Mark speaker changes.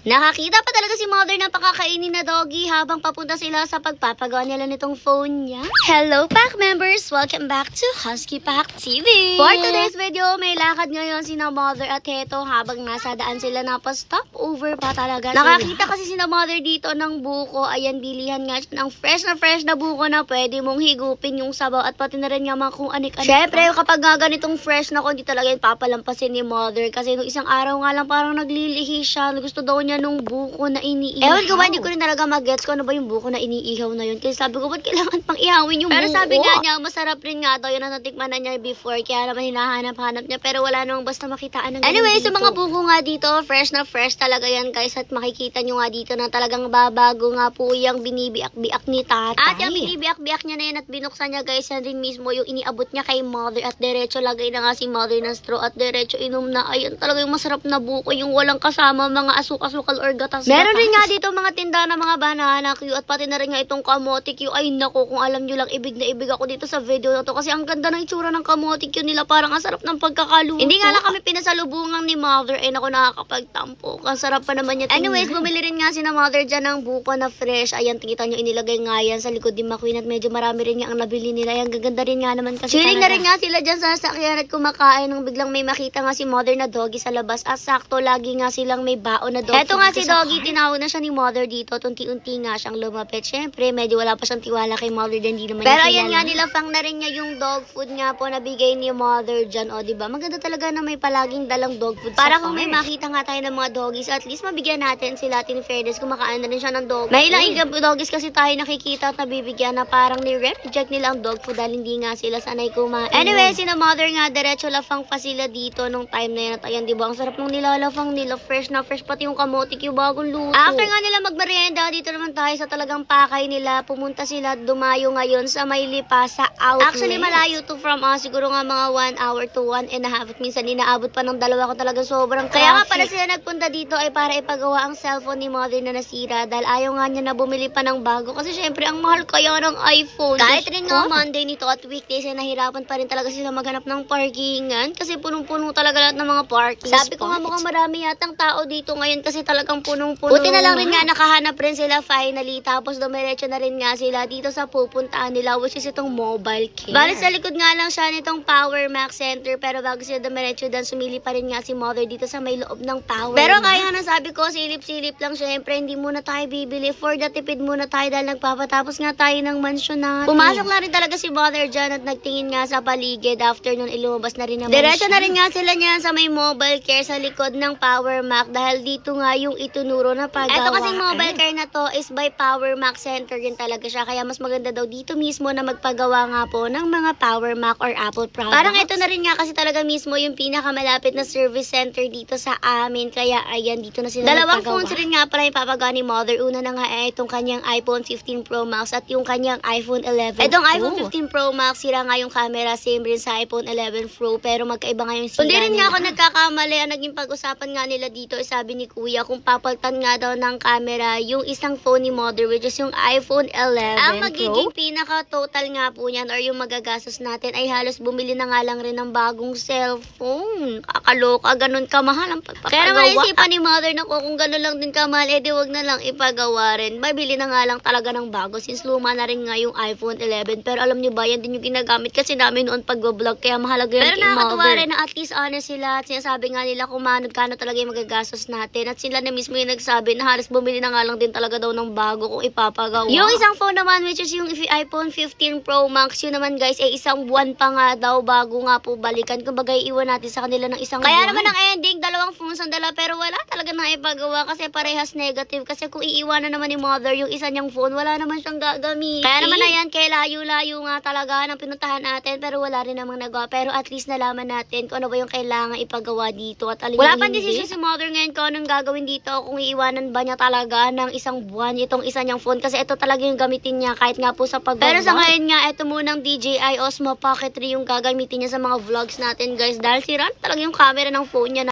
Speaker 1: Nakakita pa talaga si mother ng pakakainin na doggy habang papunta sila sa pagpapagawa nila nitong phone niya. Hello pack members! Welcome back to Husky Pack TV! For today's video, may lakad ngayon sina mother at Heto habang nasa daan sila na pa-stop over pa talaga. Nakakita kasi sina mother dito ng buko. Ayan, bilihan nga siya ng fresh na buko na pwede mong higupin yung sabaw at pati na rin nga mga kung anik-anik. Syempre, kapag nga ganitong fresh na ko, hindi talaga yung papalampasin ni mother kasi nung isang araw nga lang parang naglilihi siya. Gusto daw niya nung buko na iniihaw. Ewan ko ba, hindi ko rin talaga mag-gets ko ano ba yung buko na iniihaw na yun. Kasi sabi ko, ba't kailangan pang ihawin yung buko? Pero sabi nga niya, masarap rin nga daw. Yun ang natikman na niya before. Kaya naman hinahanap-hanap niya. Pero wala namang basta makitaan ng anyway, sa mga buko nga dito, fresh na fresh talaga yan guys. At makikita nyo nga dito na talagang babago nga po yung binibiak-biak ni tatay. At yung binibiak-biak niya na yan at binuksan niya guys, yan rin mismo yung iniabot niya kay mother. At diretso lagay na nga si mother ng straw. At diretso inom na. Ayan talaga yung masarap na buko. Yung walang kasama mga asukal or gatas. Meron rin nga dito mga tinda ng mga banana Q at pati na rin nga itong kamote Q. Ay nako, kung alam nyo lang, ibig na ibig ako dito sa video na to kasi ang ganda ng itsura ng kamote Q nila, parang ang sarap ng pagkakaluto. Hindi nga lang kami pinasalubungan ni mother, ay nako, nakakapagtampo. Ang sarap pa naman niya. Anyways, bumili rin nga si na mother dyan ng buko na fresh. Ayan, tingita nyo, inilagay nga yan sa likod ni McQueen at medyo marami rin nga ang nabili nila. Ayan, gaganda rin nga naman kasi. Chilling na rin nga sila dyan sa sasakyan at kumakain nung biglang may makita nga si mother na doggy sa labas. At sakto, lagi nga silang may baon na doggy. Eto nga si doggy, tinawag na siya ni mother dito. Unti-unti nga siyang lumapit. Syempre, medyo wala pa siyang tiwala kay mother din. Di naman. Pero ayan nga, nilafang na rin niya yung dog food nga po na bigay ni mother dyan. O, diba? Maganda talaga na may palaging dalang dog food. Para kung may makita nga tayo ng mga doggies, at least mabigyan natin sila. In fairness, kumakain na rin siya ng dog food. May ilang doggies kasi tayo nakikita at nabibigyan na parang ni-reject nila ang dog food dahil hindi nga sila sanay kumain. Anyway, sina mother nga, diretso lafang pa sila dito nung time na yan. At ayan, diba? Ang sarap nung nilalafang nila. Fresh na fresh, pati yung kamote yung bagong luto. After nga nila magmerienda, dito naman tayo sa talagang pakay nila. Pumunta sila, dumayo ngayon sa may lipa sa outlet. Actually, malayo to from us. Siguro nga mga 1 hour to 1.5. At minsan, inaabot pa ng 2 ko talaga sobrang traffic. Kaya nga pala sila nagpunta dito ay para ipagawa ang cellphone ni mother na nasira. Dahil ayaw nga niya na bumili pa ng bago. Kasi syempre, ang mahal kaya ng iPhone. Kahit rin nga Monday nito at weekdays, ay nahirapan pa rin talaga sila maghanap ng parkingan. Kasi punong-puno talaga lahat ng mga parking. Sabi ko nga mukhang marami yatang tao dito ngayon kasi talagang punong-puno. Buti na lang rin nga nakahanap rin sila finally. Tapos dumiretso na rin nga sila dito sa pupuntaan nila, which is itong mobile care. Bali sa likod nga lang siya nitong Power Max Center. Pero bago sila dumiretso dan, sumili pa rin nga si mother dito sa may loob ng Power Max. Pero kaya nga sabi ko, silip-silip lang. Syempre, hindi muna tayo bibili. For the tipid muna tayo dahil nagpapatapos nga tayo ng mansyon natin. Pumasok na rin talaga si mother dyan at nagtingin nga sa paligid. After nun, ilumabas na rin naman diretso na rin nga sila niyan sa may mobile care sa likod ng Power Max dahil dito nga yung itunuro na paggawa. Ito kasi mobile care na to is by Power Max Center din talaga siya. Kaya mas maganda daw dito mismo na magpagawa nga po ng mga Power Max or Apple products. Parang ito na rin nga kasi talaga mismo yung pinakamalapit na service center dito sa amin. Kaya ayan, dito na sila dalawang magpagawa. Phones rin nga pala yung papagawa ni mother. Una na nga itong kanyang iPhone 15 Pro Max at yung kanyang iPhone 11 Pro. Itong iPhone 15 Pro Max, sira nga yung camera. Same rin sa iPhone 11 Pro. Pero magkaiba nga yung sira. Hindi rin nga ako nagkakamali. Ang naging pag-usapan nga nila dito, sabi ni kuya, kung papaltan nga daw ng camera yung isang phone ni mother, which is yung iPhone 11 ang magiging pinaka-total nga po niyan or yung magagastos natin ay halos bumili na nga lang rin ng bagong cellphone. Kakaloka, ganun kamahal ang pagpapagawa. Kaya naman isipan ni mother na kung ganun lang din kamahal, edi wag na lang ipagawa rin. Babili na nga lang talaga ng bago since luma na rin nga yung iPhone 11. Pero alam nyo ba, yan din yung ginagamit kasi namin noon pag-vlog, kaya mahalaga yan. Pero nakakatuwa rin na at least honest sila at sinasabi nga nila kung kano talaga yung magagastos natin. At sila na mismo yung nagsabi na halos bumili na nga lang din talaga daw ng bago kung ipapagawa. Yung isang phone naman, which is yung iPhone 15 Pro Max, yun naman guys, ay isang buwan pa nga daw bago nga po balikan. Kumbaga, iwan natin sa kanila ng isang
Speaker 2: Kaya
Speaker 1: buwan. Naman ang ending, dalawang phones ang dala, pero wala talaga na ipagawa kasi parehas negative. Kasi kung iiwanan naman ni mother yung isa niyang phone, wala naman siyang gagamitin. Kaya naman ayan, kaya layo-layo nga talaga ng pinuntahan natin, pero wala rin namang nagawa. Pero at least nalaman natin kung ano ba yung kailangan ipagawa dito at alin wala pang decision si mother ngayon kung anong gagawin dito, kung iiwanan ba niya talaga ng isang buwan itong isa niyang phone kasi ito talaga yung gamitin niya kahit nga po sa paggawa. Pero sa ngayon nga, ito munang DJI Osmo Pocket 3 yung gagamitin niya sa mga vlogs natin guys dahil sira talaga yung camera ng phone niya.